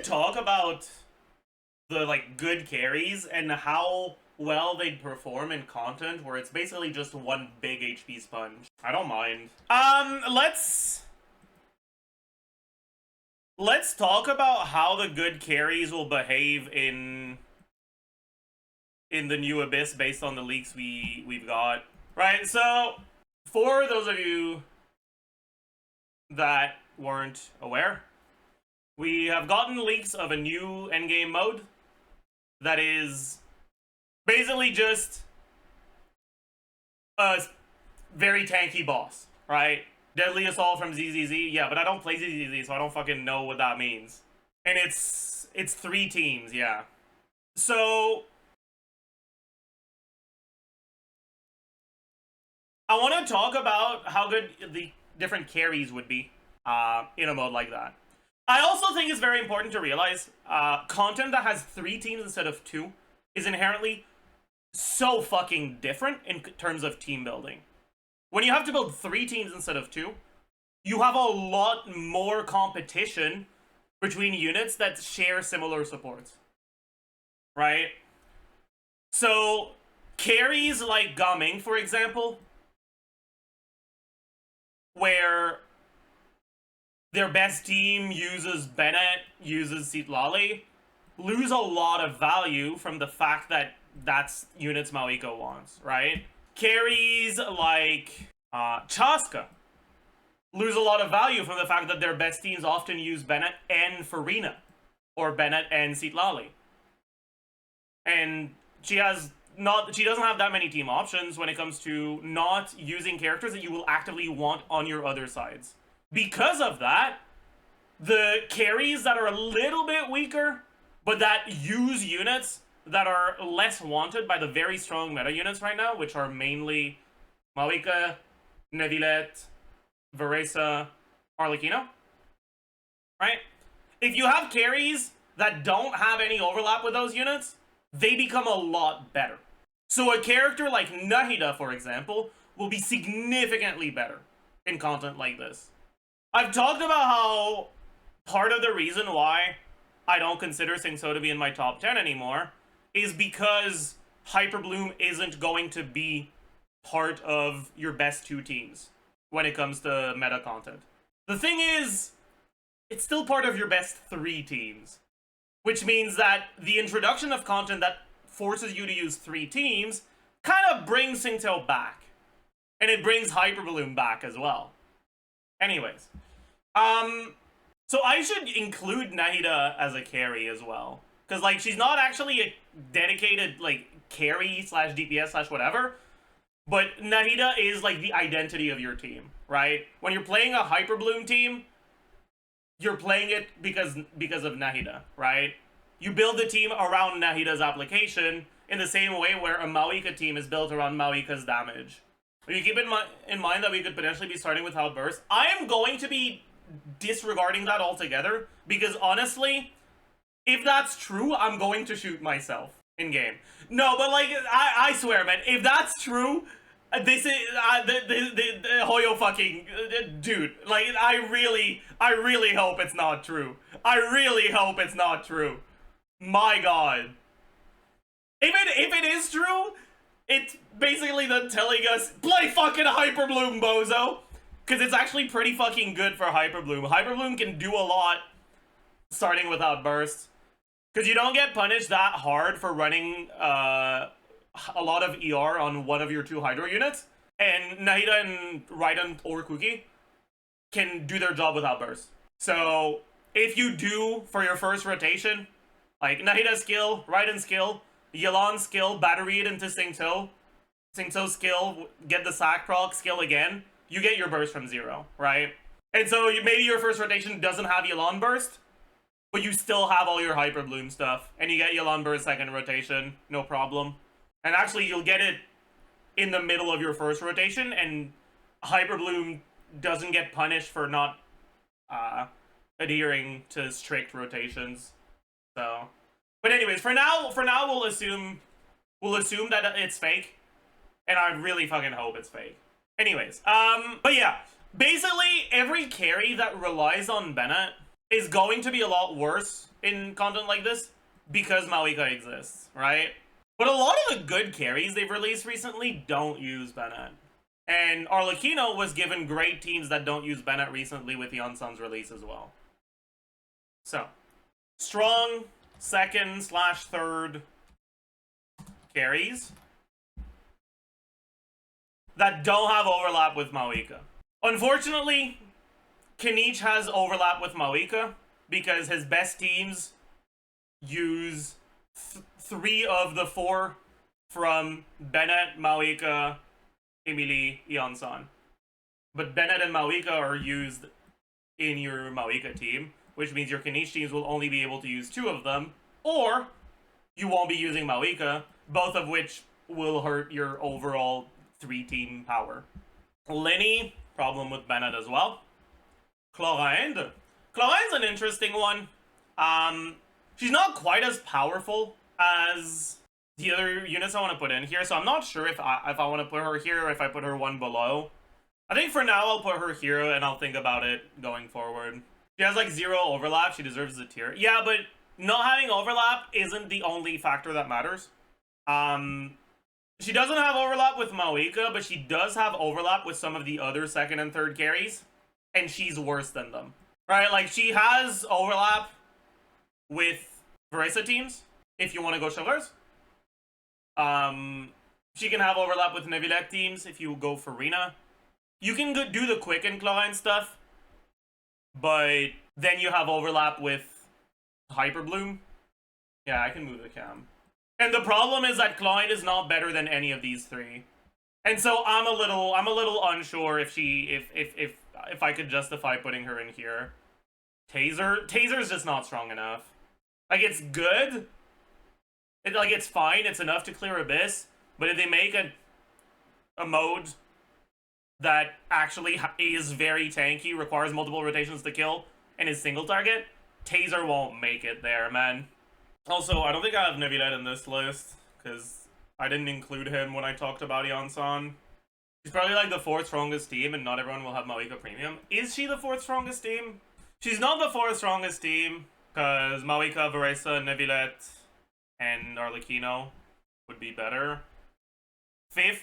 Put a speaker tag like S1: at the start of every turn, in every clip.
S1: talk about the like good carries and how well they'd perform in content where it's basically just one big HP sponge. I don't mind. Let's talk about how the good carries will behave in the new Abyss based on the leaks we've got. Right, so for those of you that weren't aware, we have gotten leaks of a new endgame mode that is basically just a very tanky boss, right? Deadly Assault from ZZZ, yeah, but I don't play ZZZ, so I don't fucking know what that means. And it's 3 teams, yeah. So I want to talk about how good the different carries would be in a mode like that. I also think it's very important to realize content that has 3 teams instead of 2 is inherently so fucking different in terms of team building. When you have to build 3 teams instead of 2, you have a lot more competition between units that share similar supports. Right? So, carries like Gaming, for example, where their best team uses Bennett, uses Citlali, lose a lot of value from the fact that that's units Mawiko wants, right? Carries like Chaska lose a lot of value from the fact that their best teams often use Bennett and Farina, or Bennett and Citlali. And she doesn't have that many team options when it comes to not using characters that you will actively want on your other sides. Because of that, the carries that are a little bit weaker, but that use units that are less wanted by the very strong meta units right now, which are mainly Mawika, Nevilette, Veresa, Arlecchino, right? If you have carries that don't have any overlap with those units, they become a lot better. So a character like Nahida, for example, will be significantly better in content like this. I've talked about how part of the reason why I don't consider Singso to be in my top 10 anymore is because Hyperbloom isn't going to be part of your best 2 teams when it comes to meta content. The thing is, it's still part of your best 3 teams, which means that the introduction of content that forces you to use 3 teams kind of brings Singso back. And it brings Hyperbloom back as well. Anyways, so I should include Nahida as a carry as well, because like she's not actually a dedicated like carry slash DPS slash whatever, but Nahida is like the identity of your team, right? When you're playing a Hyperbloom team, you're playing it because of Nahida, right? You build the team around Nahida's application in the same way where a Mawika team is built around Mawika's damage. You keep in mind that we could potentially be starting with Outburst. I am going to be disregarding that altogether, because honestly, if that's true, I'm going to shoot myself in-game. No, but like, I swear, man, if that's true, this is, the Hoyo fucking, dude, like, I really hope it's not true. I really hope it's not true. My god. If it is true, it's basically them telling us, play fucking Hyperbloom, bozo! Because it's actually pretty fucking good for Hyperbloom. Hyperbloom can do a lot starting with Outburst. Because you don't get punished that hard for running a lot of ER on one of your 2 Hydro units. And Nahida and Raiden or Kuki can do their job with Outburst. So if you do, for your first rotation, like Nahida's skill, Raiden's skill, Yelan's skill, battery it into Singto, Singto's skill, get the sack proc skill again, you get your burst from 0, right? And so maybe your first rotation doesn't have Yelan burst, but you still have all your Hyperbloom stuff, and you get Yelan burst second rotation, no problem. And actually, you'll get it in the middle of your first rotation, and Hyperbloom doesn't get punished for not adhering to strict rotations. So, but anyways, for now we'll assume that it's fake, and I really fucking hope it's fake. Anyways, but yeah, basically every carry that relies on Bennett is going to be a lot worse in content like this because Mawika exists, right? But a lot of the good carries they've released recently don't use Bennett. And Arlecchino was given great teams that don't use Bennett recently with Yonsan's release as well. So, strong second/third carries that don't have overlap with Mawika. Unfortunately, Kanich has overlap with Mawika because his best teams use 3 of the 4 from Bennett, Mawika, Emily, Yonsan. But Bennett and Mawika are used in your Mawika team, which means your Kanich teams will only be able to use 2 of them, or you won't be using Mawika, both of which will hurt your overall 3-team power. Lenny, problem with Bennett as well. Chlorinde. Chlorine's an interesting one. She's not quite as powerful as the other units I want to put in here, so I'm not sure if I want to put her here or if I put her one below. I think for now I'll put her here and I'll think about it going forward. She has like 0 overlap, she deserves a tier. Yeah, but not having overlap isn't the only factor that matters. She doesn't have overlap with Mawika, but she does have overlap with some of the other second and third carries, and she's worse than them. Right, like she has overlap with Veresa teams, if you want to go Chevaliers. She can have overlap with Neuvillette teams if you go for Rena. You can do the quick and Chlorine stuff, but then you have overlap with Hyperbloom. Yeah, I can move the cam. And the problem is that Chlorine is not better than any of these 3. And so I'm a little unsure if I could justify putting her in here. Taser's just not strong enough. Like, it's good. It's fine. It's enough to clear Abyss. But if they make a mode that actually is very tanky, requires multiple rotations to kill, and is single target, Taser won't make it there, man. Also, I don't think I have Neuvillette in this list, because I didn't include him when I talked about Yonsan. She's probably like the 4th strongest team, and not everyone will have Mawika Premium. Is she the 4th strongest team? She's not the 4th strongest team, because Mawika, Veresa, Neuvillette, and Arlecchino would be better. 5th?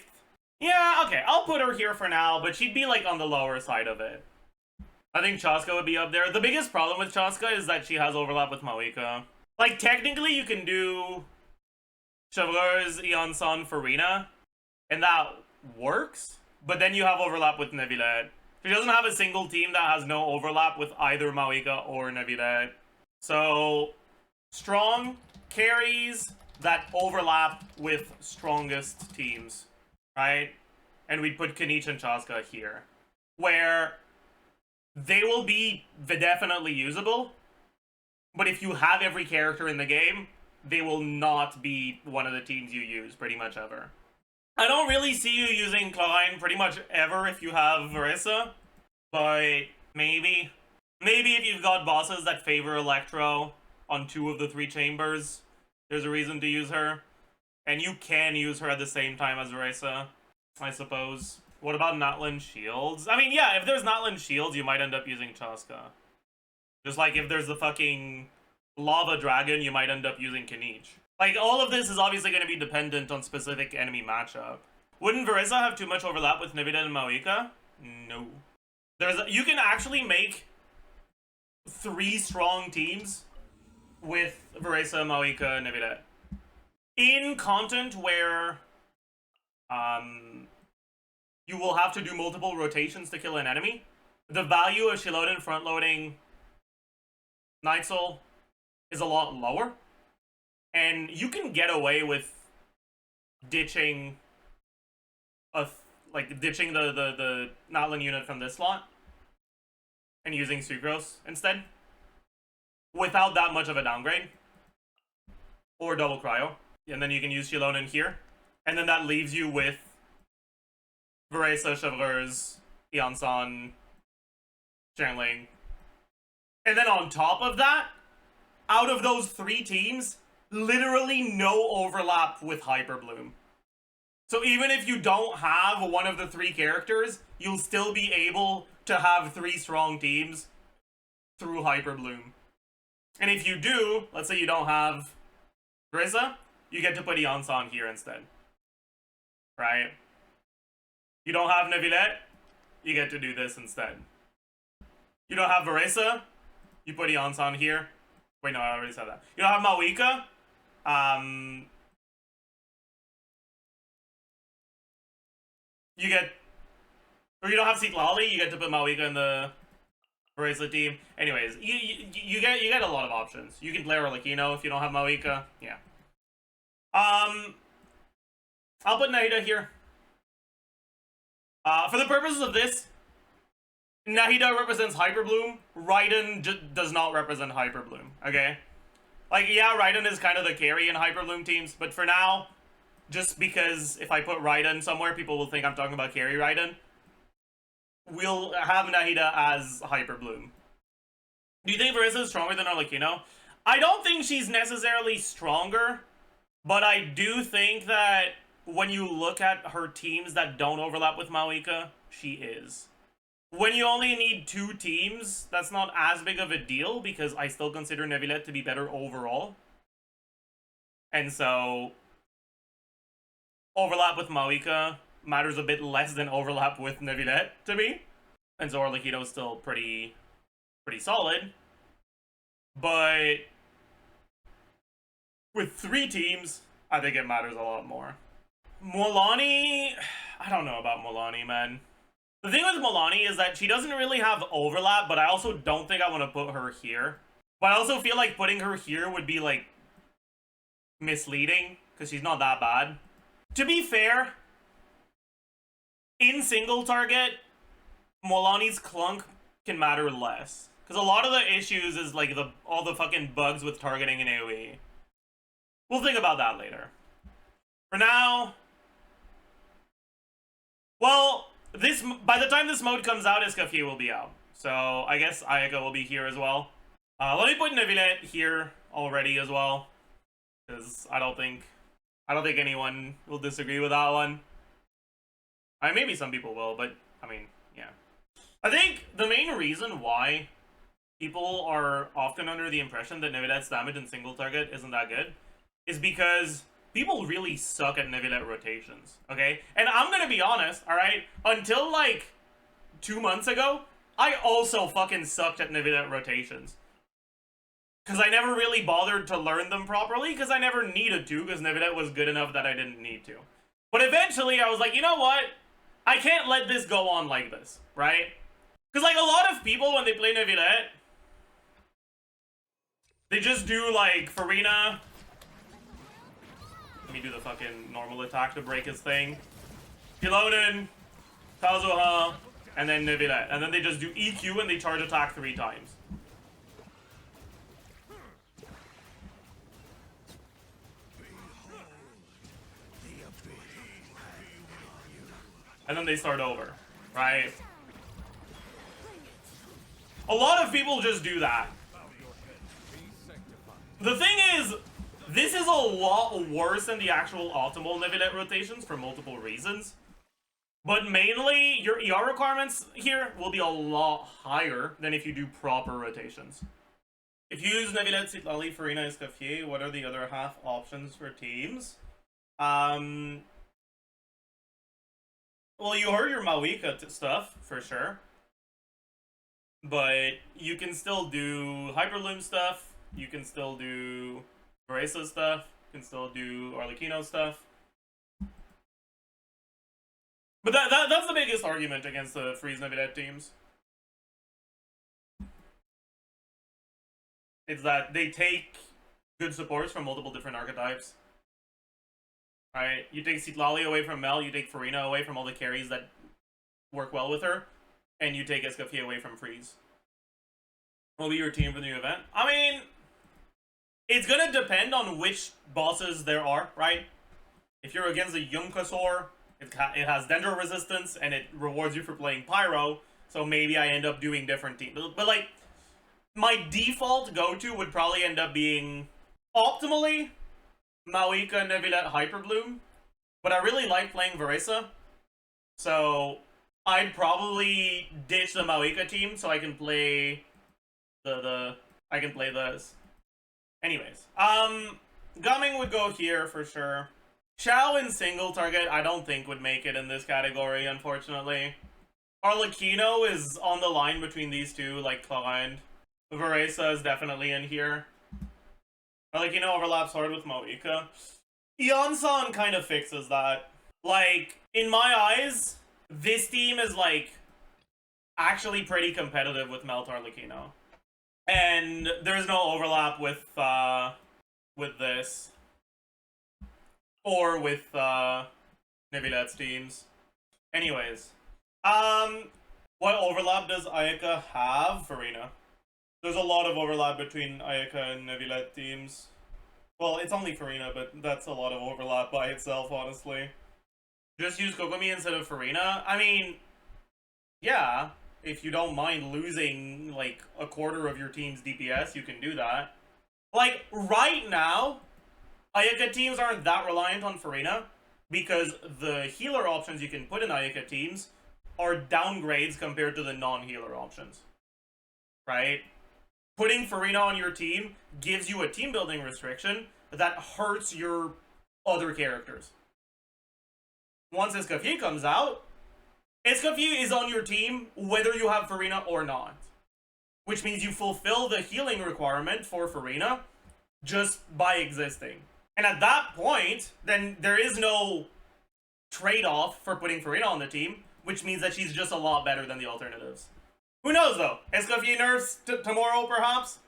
S1: Yeah, okay, I'll put her here for now, but she'd be like on the lower side of it. I think Chaska would be up there. The biggest problem with Chaska is that she has overlap with Mawika. Like, technically you can do Chevreuse, Yonsan, Farina, and that works, but then you have overlap with Neuvillette. She doesn't have a single team that has no overlap with either Mawika or Neuvillette. So, strong carries that overlap with strongest teams, right? And we'd put Kanich and Chaska here, where they will be definitely usable, but if you have every character in the game, they will not be one of the teams you use pretty much ever. I don't really see you using Chlorine pretty much ever if you have Veresa, but maybe. Maybe if you've got bosses that favor Electro on 2 of the 3 chambers, there's a reason to use her. And you can use her at the same time as Veresa, I suppose. What about Natlan Shields? I mean, yeah, if there's Natlan Shields, you might end up using Chaska. Just like if there's the fucking Lava Dragon, you might end up using Kanich. Like, all of this is obviously going to be dependent on specific enemy matchup. Wouldn't Veresa have too much overlap with Neuvillette and Mawika? No. You can actually make 3 strong teams with Veresa, Mawika, and Neuvillette. In content where you will have to do multiple rotations to kill an enemy, the value of Shiloden front-loading Night Soul is a lot lower. And you can get away with ditching ditching the Natlan unit from this slot and using Sucrose instead without that much of a downgrade. Or double cryo. And then you can use Shilonen here. And then that leaves you with Veresa, Chevreuse, Yonsan, Chanling. And then on top of that, out of those 3 teams, literally no overlap with Hyperbloom. So even if you don't have one of the 3 characters, you'll still be able to have 3 strong teams through Hyper Bloom. And if you do, let's say you don't have Grizza, you get to put Eonson here instead. Right? You don't have Neuvillette, you get to do this instead. You don't have Varesa, you put Eonson here. Wait, no, I already said that. You don't have Mawika, you get, or you don't have Citlali, you get to put Mawika in the Varesa team. Anyways, you get a lot of options. You can play Arlecchino if you don't have Mawika. Yeah. I'll put Nahida here. For the purposes of this, Nahida represents Hyper Bloom. Raiden does not represent Hyper Bloom. Okay, like yeah, Raiden is kind of the carry in Hyper Bloom teams, but for now, just because if I put Raiden somewhere, people will think I'm talking about carry Raiden. We'll have Nahida as Hyper Bloom. Do you think Varesa is stronger than Arlecchino? I don't think she's necessarily stronger, but I do think that when you look at her teams that don't overlap with Mawika, she is. When you only need 2 teams, that's not as big of a deal because I still consider Neuvillette to be better overall. And so, overlap with Mawika matters a bit less than overlap with Neuvillette to me. And so Arlecchino is still pretty solid. But with 3 teams, I think it matters a lot more. Mualani, I don't know about Mualani, man. The thing with Mualani is that she doesn't really have overlap, but I also don't think I want to put her here. But I also feel like putting her here would be, like, misleading, because she's not that bad. To be fair, in single target, Mualani's clunk can matter less. Because a lot of the issues is, like, all the fucking bugs with targeting in AoE. We'll think about that later. For now, well, by the time this mode comes out, Escoffier will be out. So I guess Ayaka will be here as well. Let me put Neuvillette here already as well, because I don't think anyone will disagree with that one. I mean, maybe some people will, but I mean, yeah. I think the main reason why people are often under the impression that Neuvillette's damage in single target isn't that good is because people really suck at Neuvillette rotations, okay? And I'm gonna be honest, alright? Until, like, 2 months ago, I also fucking sucked at Neuvillette rotations. Because I never really bothered to learn them properly, because I never needed to, because Neuvillette was good enough that I didn't need to. But eventually, I was like, you know what? I can't let this go on like this, right? Because, like, a lot of people, when they play Neuvillette, they just do, like, Farina. Let me do the fucking normal attack to break his thing. Piloden, Kazuha, and then Neuvillette. And then they just do EQ and they charge attack 3 times. And then they start over, right? A lot of people just do that. The thing is, this is a lot worse than the actual optimal Neuvillette rotations for multiple reasons. But mainly, your ER requirements here will be a lot higher than if you do proper rotations. If you use Neuvillette, Citlali, Farina, Escoffier, what are the other half options for teams? Well, you heard your Mawika stuff, for sure. But you can still do Hyperloom stuff, you can still do Varesa stuff, you can still do Arlecchino stuff. But that's the biggest argument against the Freeze Neuvillette teams. It's that they take good supports from multiple different archetypes. Alright, you take Citlali away from Mel, you take Farina away from all the carries that work well with her, and you take Escoffier away from Freeze. What will be your team for the new event? I mean, it's gonna depend on which bosses there are, right? If you're against a Yunkasaur, it has Dendro resistance, and it rewards you for playing Pyro, so maybe I end up doing different teams. But like, my default go-to would probably end up being, optimally, Mawika, Neuvillette, Hyperbloom. But I really like playing Varesa, so I'd probably ditch the Mawika team so I can play I can play this. Anyways, Gumming would go here for sure. Xiao in single target, I don't think would make it in this category, unfortunately. Arlecchino is on the line between these two, like Klein. Varesa is definitely in here. Arlecchino overlaps hard with Moika. Eon-san kind of fixes that. Like, in my eyes, this team is, like, actually pretty competitive with Melt Arlecchino. And there's no overlap with this. Or with, Nevilet's teams. Anyways. What overlap does Ayaka have? Farina. There's a lot of overlap between Ayaka and Nevilet teams. Well, it's only Farina, but that's a lot of overlap by itself, honestly. Just use Kokomi instead of Farina? I mean, yeah. If you don't mind losing, like, a quarter of your team's DPS, you can do that. Like, right now, Ayaka teams aren't that reliant on Farina, because the healer options you can put in Ayaka teams are downgrades compared to the non-healer options. Right? Putting Farina on your team gives you a team building restriction that hurts your other characters. Once Escoffier comes out, Escoffier is on your team whether you have Farina or not. Which means you fulfill the healing requirement for Farina just by existing. And at that point, then there is no trade-off for putting Farina on the team, which means that she's just a lot better than the alternatives. Who knows, though? Escoffier nerfs tomorrow, perhaps?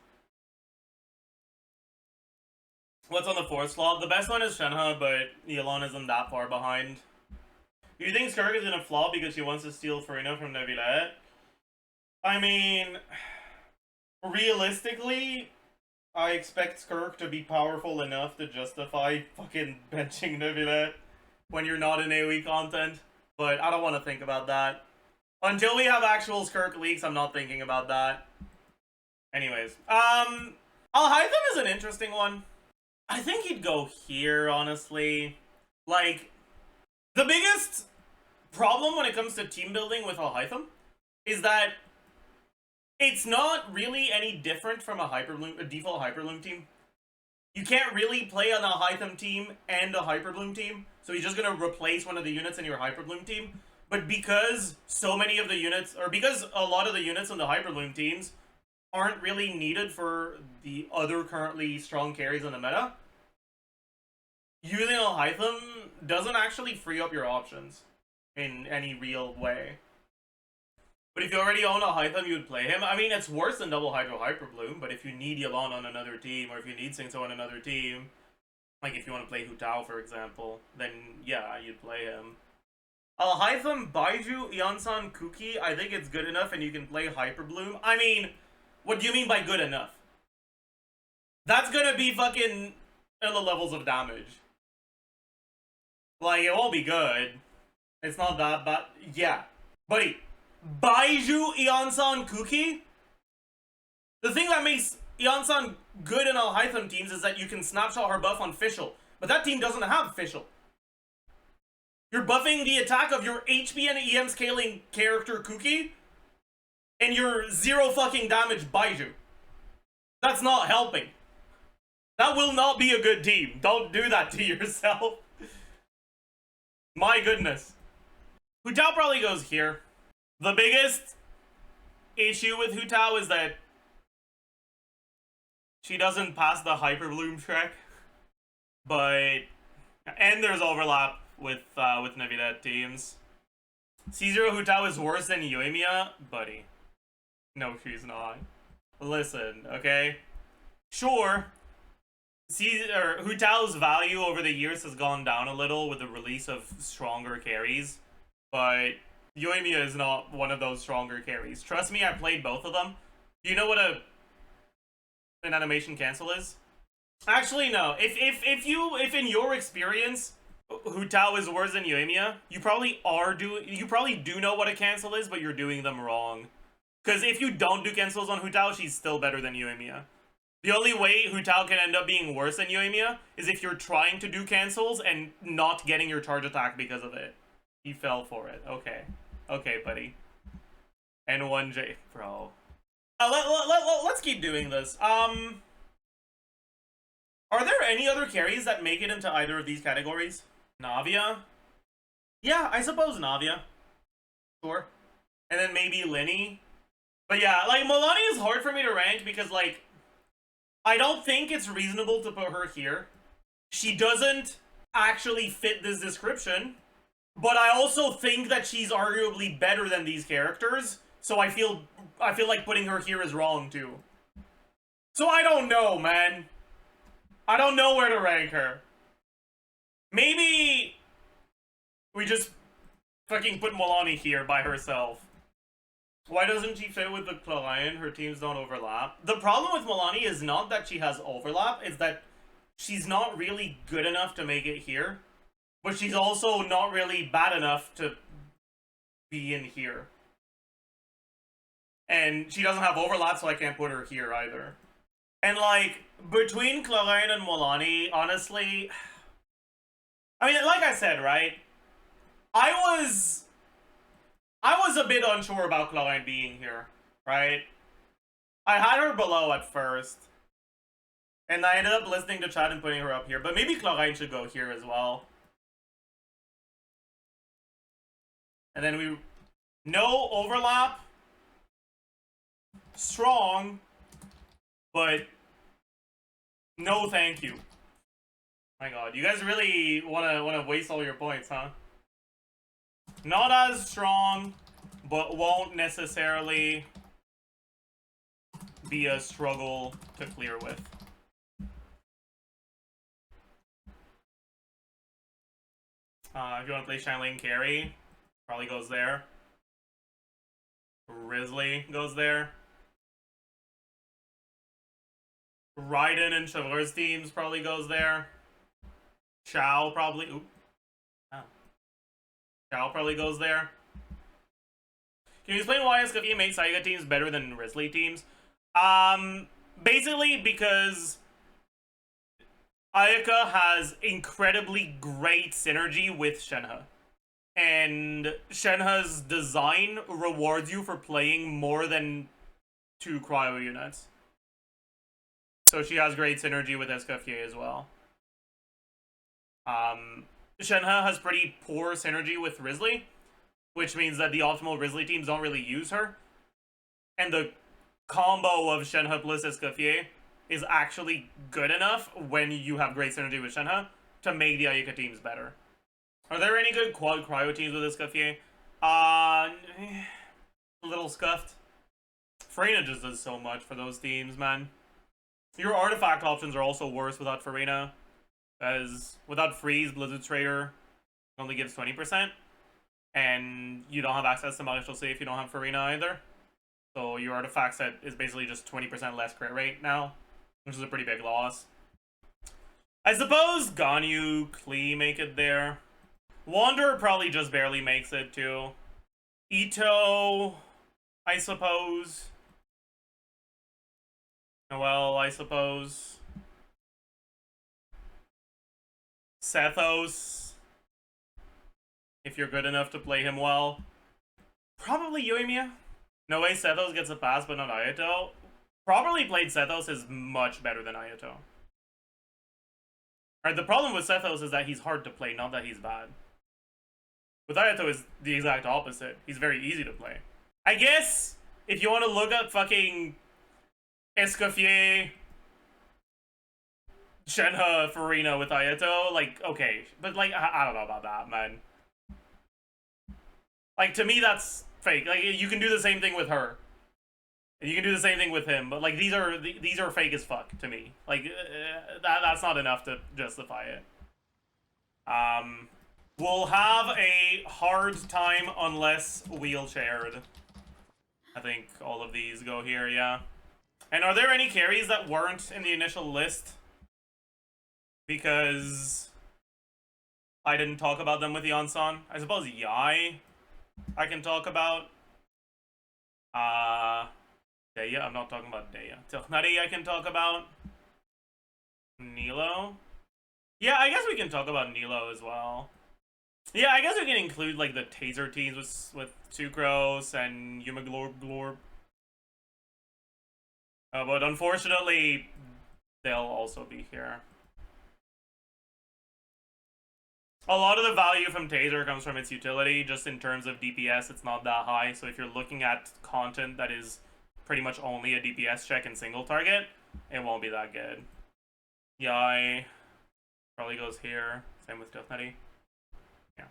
S1: What's on the 4th slot? The best one is Shenhe, but Yelan isn't that far behind. Do you think Skirk is gonna flop because she wants to steal Farina from Nevilet? I mean, realistically, I expect Skirk to be powerful enough to justify fucking benching Nevilet when you're not in AoE content, but I don't want to think about that. Until we have actual Skirk leaks, I'm not thinking about that. Anyways, Alhaitham is an interesting one. I think he'd go here, honestly. Like, the biggest problem when it comes to team building with Alhaitham is that it's not really any different from a default Hyperbloom team. You can't really play on a Alhaitham team and a Hyperbloom team, so he's just gonna replace one of the units in your Hyperbloom team. But because so many of the units, or because a lot of the units in the Hyperbloom teams aren't really needed for the other currently strong carries in the meta, using Alhaitham doesn't actually free up your options in any real way. But if you already own Alhaitham, you would play him. I mean, it's worse than Double Hydro Hyperbloom, but if you need Yelan on another team, or if you need Singso on another team, like if you want to play Hu Tao, for example, then yeah, you'd play him. Alhaitham, Baiju, Eon-san, Kuki, I think it's good enough and you can play Hyperbloom. I mean, what do you mean by good enough? That's gonna be fucking the levels of damage. Like, it won't be good. It's not that bad. Yeah. Buddy, Baiju, Eon-san, Kuki? The thing that makes Eon-san good in Alhaitham teams is that you can snapshot her buff on Fischl. But that team doesn't have Fischl. You're buffing the attack of your HP and EM scaling character Kuki, and your 0 fucking damage Baiju. That's not helping. That will not be a good team. Don't do that to yourself. My goodness. Hu Tao probably goes here. The biggest issue with Hu Tao is that she doesn't pass the Hyperbloom Shrek. But, and there's overlap with Nevilet teams. C0 Hu Tao is worse than Yoimiya? Buddy. No, she's not. Listen, okay? Sure, Hu Tao's value over the years has gone down a little with the release of stronger carries, but Yoimiya is not one of those stronger carries. Trust me, I played both of them. Do you know what an animation cancel is? Actually, no. If in your experience Hu Tao is worse than Yoimiya, you probably do know what a cancel is, but you're doing them wrong. Because if you don't do cancels on Hu Tao, she's still better than Yoimiya. The only way Hu Tao can end up being worse than Yoimiya is if you're trying to do cancels and not getting your charge attack because of it. He fell for it. Okay. Okay, buddy. N1J. Bro. Let's keep doing this. Are there any other carries that make it into either of these categories? Navia? Yeah, I suppose Navia. Sure. And then maybe Linny. But yeah, like, Milani is hard for me to rank because, like, I don't think it's reasonable to put her here. She doesn't actually fit this description, but I also think that she's arguably better than these characters, so I feel like putting her here is wrong too. So I don't know, man. I don't know where to rank her. Maybe we just fucking put Milani here by herself. Why doesn't she fit with the client? Her teams don't overlap. The problem with Milani is not that she has overlap, it's that she's not really good enough to make it here. But she's also not really bad enough to be in here. And she doesn't have overlap, so I can't put her here either. And, like, between Clarine and Milani, honestly... I mean, like I said, right? I was a bit unsure about Clarine being here, right? I had her below at first. And I ended up listening to chat and putting her up here. But maybe Clarine should go here as well. And then we... No overlap. Strong. But... No thank you. My god, you guys really wanna waste all your points, huh? Not as strong, but won't necessarily be a struggle to clear with. If you want to play Shining Carry, probably goes there. Risley goes there. Raiden and Chevreuse teams probably goes there. Chow probably. Oop. Oh. Chow probably goes there. Can you explain why Escoffier makes Saiga teams better than Risley teams? Basically because Ayaka has incredibly great synergy with Shenhe. And Shenhe's design rewards you for playing more than 2 cryo units. So she has great synergy with Escoffier as well. Shenhe has pretty poor synergy with Risley, which means that the optimal Risley teams don't really use her. And the combo of Shenhe plus Escoffier is actually good enough when you have great synergy with Shenhe to make the Ayaka teams better. Are there any good quad cryo teams with Escoffier? A little scuffed. Farina just does so much for those teams, man. Your artifact options are also worse without Farina. As without Freeze, Blizzard Trader only gives 20%. And you don't have access to Martial Safe if you don't have Farina either. So your artifact set is basically just 20% less crit rate now, which is a pretty big loss. I suppose Ganyu, Klee make it there. Wanderer probably just barely makes it too. Ito, I suppose. Noelle, I suppose. Sethos, if you're good enough to play him well. Probably Yoimiya. No way Sethos gets a pass, but not Ayato. Properly played Sethos is much better than Ayato. Alright, the problem with Sethos is that he's hard to play, not that he's bad. With Ayato is the exact opposite. He's very easy to play. I guess, if you want to look at fucking Escoffier, Shenhe, Farina with Ayato, like, okay. But, like, I don't know about that, man. Like, to me, that's fake. Like, you can do the same thing with her. And you can do the same thing with him. But, like, these are fake as fuck to me. Like, that's not enough to justify it. We'll have a hard time unless wheelchaired. I think all of these go here, yeah. And are there any carries that weren't in the initial list? Because I didn't talk about them with Yansan. I suppose Yai I can talk about. Deya, I'm not talking about Deya. Tilhnari I can talk about. Nilo. Yeah, I guess we can talk about Nilo as well. Yeah, I guess we can include like the Taser teams with Sucrose and Yumaglorb. But unfortunately, they'll also be here. A lot of the value from Taser comes from its utility. Just in terms of DPS, it's not that high. So if you're looking at content that is pretty much only a DPS check and single target, it won't be that good. Yai probably goes here. Same with Death Nutty. Yeah.